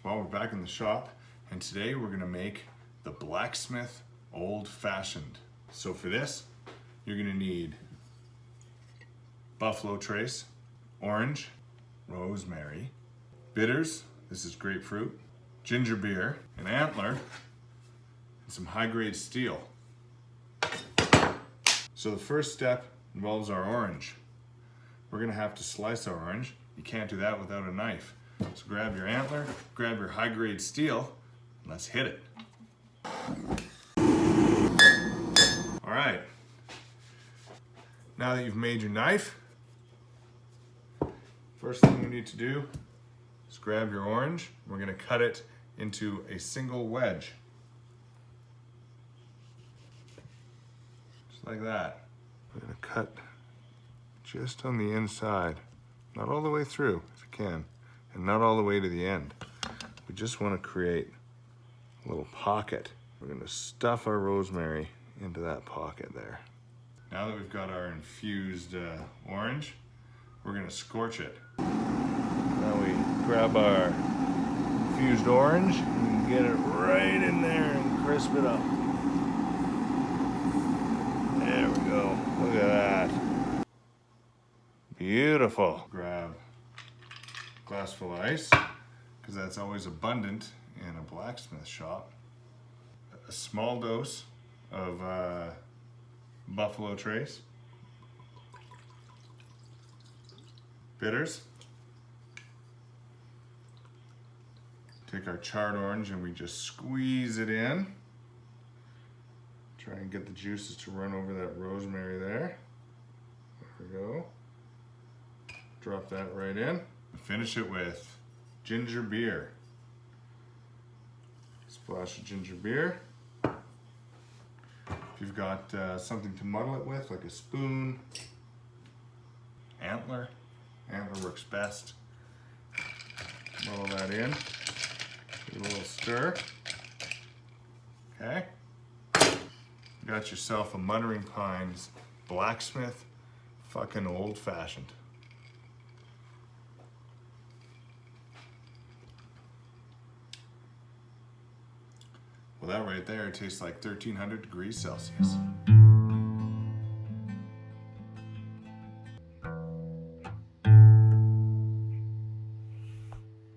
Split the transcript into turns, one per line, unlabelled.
Well, we're back in the shop, and today we're gonna make the Blacksmith Old Fashioned. So for this, you're gonna need buffalo trace, orange, rosemary, bitters, this is grapefruit, ginger beer, an antler, and some high-grade steel. So the first step involves our orange. We're gonna have to slice our orange. You can't do that without a knife. So grab your antler, grab your high-grade steel, and let's hit it. All right. Now that you've made your knife, first thing we need to do is grab your orange. We're gonna cut it into a single wedge. Just like that. We're gonna cut just on the inside, not all the way through if you can, and not all the way to the end. We just want to create a little pocket. We're going to stuff our rosemary into that pocket there. Now that we've got our infused orange, we're going to scorch it. Now we grab our infused orange and get it right in there and crisp it up. There we go. Look at that. Beautiful. Grab a glass full of ice, because that's always abundant in a blacksmith shop. A small dose of buffalo trace, bitters. Take our charred orange and we just squeeze it in. Try and get the juices to run over that rosemary there. There we go. Drop that right in. Finish it with ginger beer. Splash of ginger beer. If you've got something to muddle it with, like a spoon, antler works best. Muddle that in. Give it a little stir. Okay. You got yourself a Muttering Pines Blacksmith fucking Old Fashioned. Well, that right there tastes like 1300 degrees Celsius.